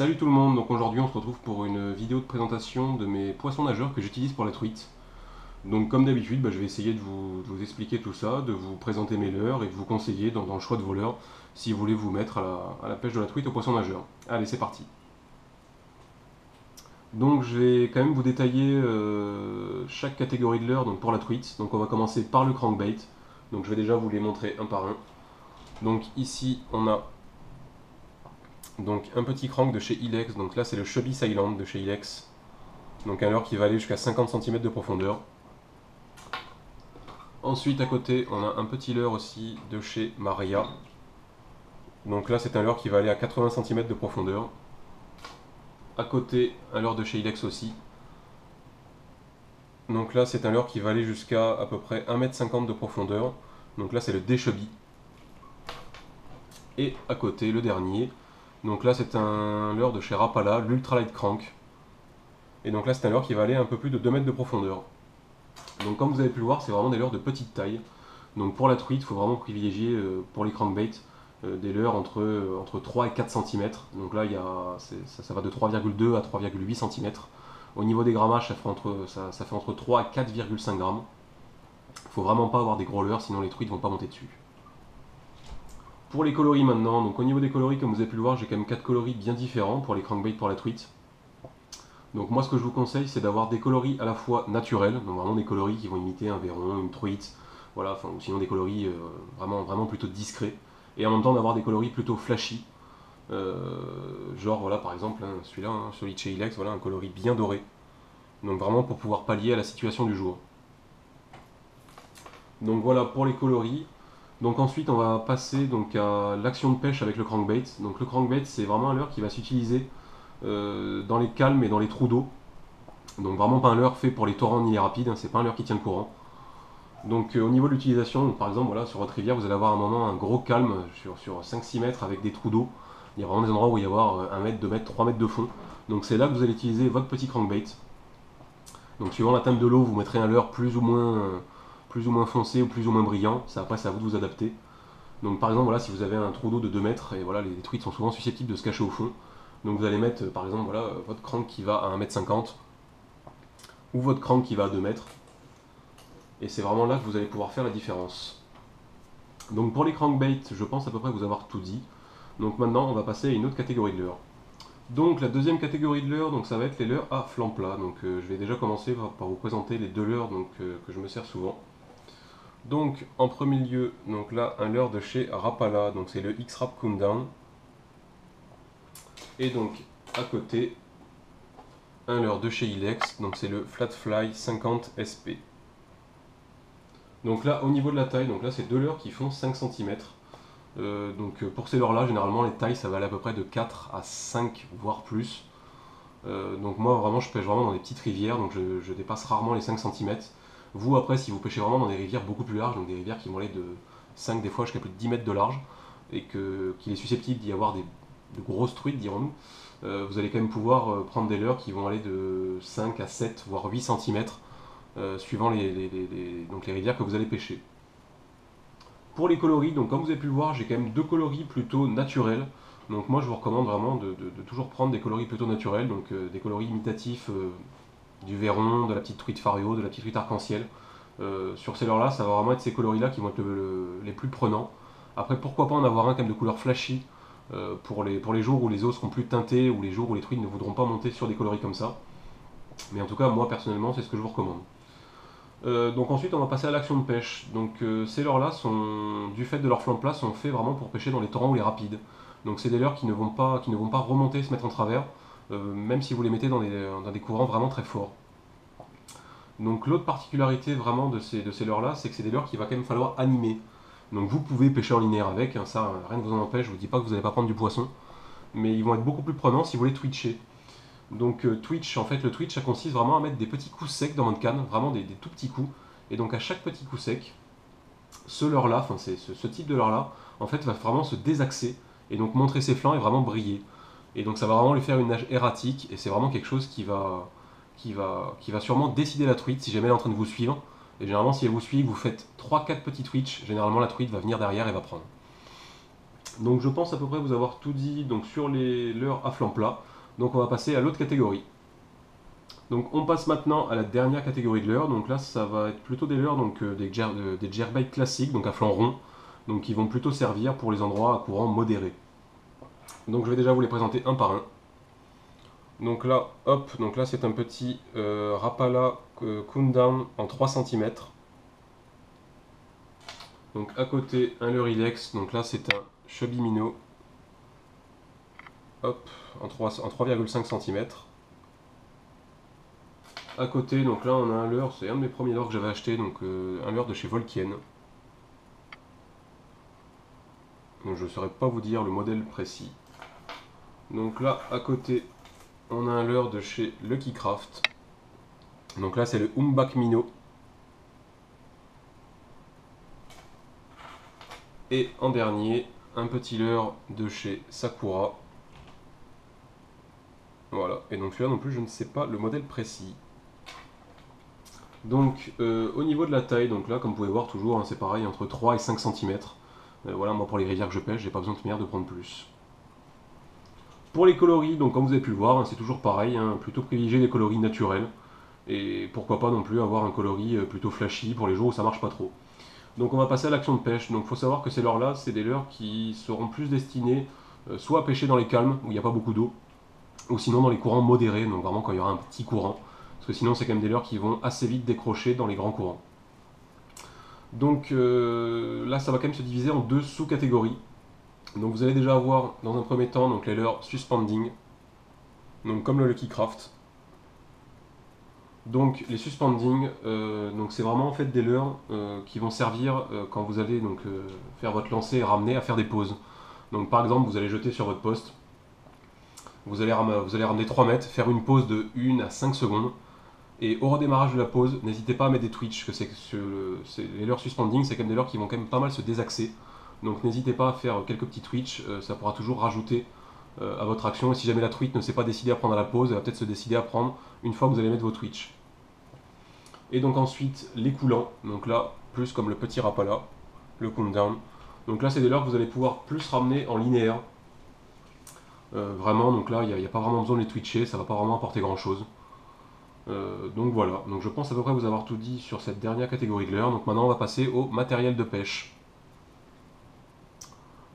Salut tout le monde, donc aujourd'hui on se retrouve pour une vidéo de présentation de mes poissons nageurs que j'utilise pour la truite. Donc comme d'habitude, je vais essayer de vous expliquer tout ça, de vous présenter mes leurres et de vous conseiller dans le choix de vos leurres si vous voulez vous mettre à la pêche de la truite aux poissons nageurs. Allez, c'est parti. Donc je vais quand même vous détailler chaque catégorie de leurres donc pour la truite. Donc on va commencer par le crankbait. Donc je vais déjà vous les montrer un par un. Donc ici on a donc un petit crank de chez Ilex. Donc là c'est le Chubby Silent de chez Ilex. Donc un leurre qui va aller jusqu'à 50 cm de profondeur. Ensuite à côté on a un petit leurre aussi de chez Maria. Donc là c'est un leurre qui va aller à 80 cm de profondeur. À côté un leurre de chez Ilex aussi. Donc là c'est un leurre qui va aller jusqu'à à peu près 1,50 m de profondeur. Donc là c'est le D-Chubby. Et à côté le dernier. Donc là c'est un leurre de chez Rapala, l'Ultralight Crank. Et donc là c'est un leurre qui va aller un peu plus de 2 mètres de profondeur. Donc comme vous avez pu le voir, c'est vraiment des leurres de petite taille. Donc pour la truite, il faut vraiment privilégier pour les crankbaits des leurres entre 3 et 4 cm. Donc là ça va de 3,2 à 3,8 cm. Au niveau des grammages, ça fait entre 3 et 4,5 grammes. Il ne faut vraiment pas avoir des gros leurres, sinon les truites ne vont pas monter dessus. Pour les coloris maintenant, donc au niveau des coloris, comme vous avez pu le voir, j'ai quand même 4 coloris bien différents pour les crankbaits pour la truite. Donc moi ce que je vous conseille c'est d'avoir des coloris à la fois naturels, donc vraiment des coloris qui vont imiter un verron, une truite, voilà, ou sinon des coloris vraiment plutôt discrets, et en même temps d'avoir des coloris plutôt flashy, genre voilà par exemple celui-là, celui de chez Ilex, voilà un coloris bien doré, donc vraiment pour pouvoir pallier à la situation du jour. Donc voilà pour les coloris. Donc ensuite on va passer donc à l'action de pêche avec le crankbait. Donc le crankbait c'est vraiment un leurre qui va s'utiliser dans les calmes et dans les trous d'eau. Donc vraiment pas un leurre fait pour les torrents ni les rapides, c'est pas un leurre qui tient le courant. Donc au niveau de l'utilisation, par exemple voilà, sur votre rivière vous allez avoir un moment un gros calme sur 5-6 mètres avec des trous d'eau. Il y a vraiment des endroits où il va y avoir 1 mètre, 2 mètres, 3 mètres de fond. Donc c'est là que vous allez utiliser votre petit crankbait. Donc suivant la teinte de l'eau, vous mettrez un leurre plus ou moins foncé ou plus ou moins brillant. Après c'est à vous de vous adapter. Donc par exemple voilà, si vous avez un trou d'eau de 2 mètres, et voilà, les truites sont souvent susceptibles de se cacher au fond. Donc vous allez mettre par exemple voilà, votre crank qui va à 1,50 m ou votre crank qui va à 2 mètres. Et c'est vraiment là que vous allez pouvoir faire la différence. Donc pour les crankbaits, je pense à peu près vous avoir tout dit. Donc maintenant on va passer à une autre catégorie de leurres. Donc la deuxième catégorie de leurres, donc ça va être les leurres à flanc plat. Donc je vais déjà commencer par vous présenter les deux leurres que je me sers souvent. Donc en premier lieu, donc là un leurre de chez Rapala, donc c'est le X-Rap Countdown. Et donc à côté un leurre de chez Ilex, donc c'est le Flatfly 50 SP. Donc là au niveau de la taille, donc là c'est deux leurres qui font 5 cm. Donc pour ces leurres là, généralement les tailles ça va aller à peu près de 4 à 5 voire plus. Donc moi vraiment je pêche vraiment dans des petites rivières, donc je dépasse rarement les 5 cm. Vous après si vous pêchez vraiment dans des rivières beaucoup plus larges, donc des rivières qui vont aller de 5 des fois jusqu'à plus de 10 mètres de large, et qu'il est susceptible d'y avoir de grosses truites dirons-nous, vous allez quand même pouvoir prendre des leurres qui vont aller de 5 à 7 voire 8 cm suivant donc les rivières que vous allez pêcher. Pour les coloris, donc comme vous avez pu le voir, j'ai quand même deux coloris plutôt naturels. Donc moi je vous recommande vraiment de toujours prendre des coloris plutôt naturels, donc des coloris imitatifs du verron, de la petite truite fario, de la petite truite arc-en-ciel. Sur ces leurres-là, ça va vraiment être ces coloris-là qui vont être les plus prenants. Après, pourquoi pas en avoir un quand même de couleur flashy pour les jours où les eaux seront plus teintées, ou les jours où les truites ne voudront pas monter sur des coloris comme ça. Mais en tout cas, moi personnellement, c'est ce que je vous recommande. Donc ensuite on va passer à l'action de pêche. Donc ces leurres là du fait de leur flanc plat, sont faits vraiment pour pêcher dans les torrents ou les rapides. Donc c'est des leurres qui ne vont pas remonter, se mettre en travers, même si vous les mettez dans des courants vraiment très forts. Donc l'autre particularité vraiment de ces leurres là, c'est que c'est des leurres qu'il va quand même falloir animer. Donc vous pouvez pêcher en linéaire avec, hein, ça rien ne vous en empêche, je vous dis pas que vous n'allez pas prendre du poisson, mais ils vont être beaucoup plus prenants si vous les twitchez. Donc en fait le twitch ça consiste vraiment à mettre des petits coups secs dans votre canne, vraiment des tout petits coups. Et donc à chaque petit coup sec, ce leurre là, enfin ce type de leurre là, en fait va vraiment se désaxer et donc montrer ses flancs et vraiment briller. Et donc ça va vraiment lui faire une nage erratique, et c'est vraiment quelque chose qui va sûrement décider la truite si jamais elle est en train de vous suivre. Et généralement si elle vous suit, vous faites 3-4 petits twitch, généralement la truite va venir derrière et va prendre. Donc je pense à peu près vous avoir tout dit donc sur les leurres à flanc plat. Donc on va passer à l'autre catégorie. Donc on passe maintenant à la dernière catégorie de leurres. Donc là ça va être plutôt des leurres, donc des jerkbait classiques, donc à flanc rond, donc qui vont plutôt servir pour les endroits à courant modéré. Donc je vais déjà vous les présenter un par un. Donc là, hop, donc là c'est un petit Rapala Cooldown en 3 cm. Donc à côté un Lurilex, donc là c'est un Chubby Minnow, hop, en 3,5 cm. À côté, donc là on a un leurre, c'est un de mes premiers leurres que j'avais acheté, donc un leurre de chez Volkien. Donc je ne saurais pas vous dire le modèle précis. Donc là à côté on a un leurre de chez Lucky Craft. Donc là c'est le Umbak Minnow. Et en dernier, un petit leurre de chez Sakura. Voilà, et donc celui-là non plus je ne sais pas le modèle précis. Donc au niveau de la taille, donc là comme vous pouvez voir toujours, hein, c'est pareil, entre 3 et 5 cm. Voilà, moi pour les rivières que je pêche, j'ai pas besoin de prendre plus. Pour les coloris, donc comme vous avez pu le voir, hein, c'est toujours pareil, hein, plutôt privilégier des coloris naturels. Et pourquoi pas non plus avoir un coloris plutôt flashy pour les jours où ça marche pas trop. Donc on va passer à l'action de pêche. Donc il faut savoir que ces leurres-là, c'est des leurres qui seront plus destinés soit à pêcher dans les calmes, où il n'y a pas beaucoup d'eau, ou sinon dans les courants modérés, donc vraiment quand il y aura un petit courant. Parce que sinon c'est quand même des leurres qui vont assez vite décrocher dans les grands courants. Donc là ça va quand même se diviser en deux sous-catégories. Donc vous allez déjà avoir dans un premier temps donc les leurres suspending, donc comme le Lucky Craft. Donc les suspending, donc c'est vraiment en fait des leurres qui vont servir quand vous allez donc faire votre lancer et ramener à faire des pauses. Donc par exemple vous allez jeter sur votre poste, vous allez ramener 3 mètres, faire une pause de 1 à 5 secondes. Et au redémarrage de la pause, n'hésitez pas à mettre des twitch, que les leurres suspending, c'est quand même des leurres qui vont quand même pas mal se désaxer. Donc n'hésitez pas à faire quelques petits twitch, ça pourra toujours rajouter à votre action. Et si jamais la truite ne s'est pas décidée à prendre à la pause, elle va peut-être se décider à prendre une fois que vous allez mettre vos twitch. Et donc ensuite, les coulants, donc là, plus comme le petit Rapala, le countdown. Donc là, c'est des leurres que vous allez pouvoir plus ramener en linéaire. Vraiment, donc là, il n'y a pas vraiment besoin de les twitcher, ça va pas vraiment apporter grand chose. Donc voilà, donc je pense à peu près vous avoir tout dit sur cette dernière catégorie de leurres. Donc maintenant on va passer au matériel de pêche.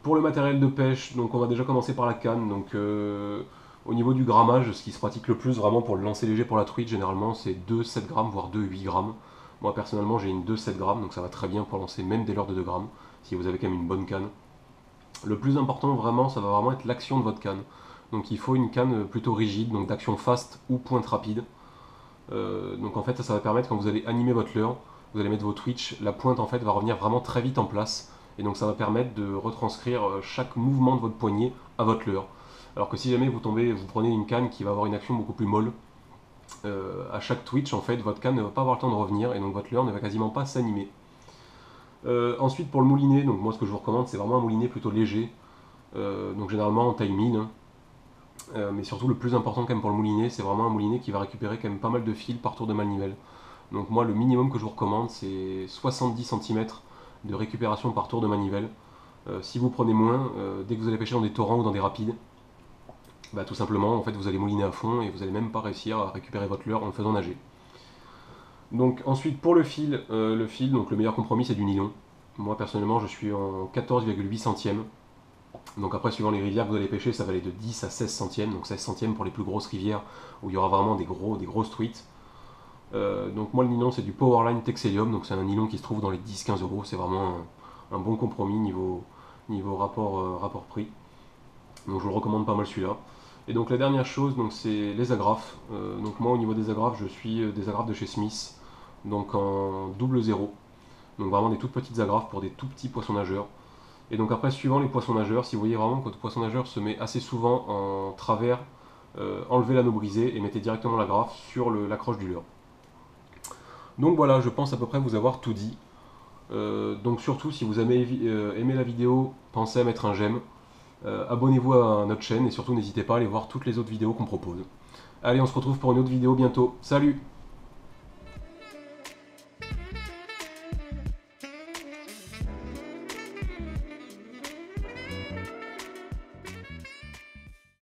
Pour le matériel de pêche, donc on va déjà commencer par la canne. Donc au niveau du grammage, ce qui se pratique le plus vraiment pour le lancer léger pour la truite, généralement c'est 2,7 grammes, voire 2,8 grammes. Moi personnellement j'ai une 2,7 grammes, donc ça va très bien pour lancer même des leurres de 2 grammes, si vous avez quand même une bonne canne. Le plus important vraiment, ça va vraiment être l'action de votre canne. Donc il faut une canne plutôt rigide, donc d'action fast ou pointe rapide. Donc en fait ça va permettre quand vous allez animer votre leurre, vous allez mettre vos twitch, la pointe en fait va revenir vraiment très vite en place et donc ça va permettre de retranscrire chaque mouvement de votre poignet à votre leurre. Alors que si jamais vous prenez une canne qui va avoir une action beaucoup plus molle, à chaque twitch en fait votre canne ne va pas avoir le temps de revenir et donc votre leurre ne va quasiment pas s'animer. Ensuite pour le moulinet, donc moi ce que je vous recommande c'est vraiment un moulinet plutôt léger, donc généralement en taille 1000. Mais surtout le plus important quand même pour le moulinet, c'est vraiment un moulinet qui va récupérer quand même pas mal de fils par tour de manivelle. Donc moi le minimum que je vous recommande c'est 70 cm de récupération par tour de manivelle. Si vous prenez moins, dès que vous allez pêcher dans des torrents ou dans des rapides, bah, tout simplement en fait vous allez mouliner à fond et vous n'allez même pas réussir à récupérer votre leurre en le faisant nager. Donc ensuite pour le fil, donc le meilleur compromis c'est du nylon. Moi personnellement je suis en 14,8 centièmes. Donc après, suivant les rivières que vous allez pêcher, ça va aller de 10 à 16 centièmes. Donc 16 centièmes pour les plus grosses rivières où il y aura vraiment des grosses truites. Donc moi, le nylon, c'est du Powerline Texelium. Donc c'est un nylon qui se trouve dans les 10-15 euros. C'est vraiment un bon compromis niveau rapport prix. Donc je vous le recommande pas mal celui-là. Et donc la dernière chose, donc c'est les agrafes. Donc moi, au niveau des agrafes, je suis des agrafes de chez Smith. Donc en double zéro. Donc vraiment des toutes petites agrafes pour des tout petits poissons nageurs. Et donc après, suivant les poissons nageurs, si vous voyez vraiment que votre poisson nageur se met assez souvent en travers, enlevez l'anneau brisé et mettez directement l'agrafe sur l'accroche du leurre. Donc voilà, je pense à peu près vous avoir tout dit. Donc surtout, si vous avez aimé la vidéo, pensez à mettre un j'aime. Abonnez-vous à notre chaîne et surtout n'hésitez pas à aller voir toutes les autres vidéos qu'on propose. Allez, on se retrouve pour une autre vidéo bientôt. Salut!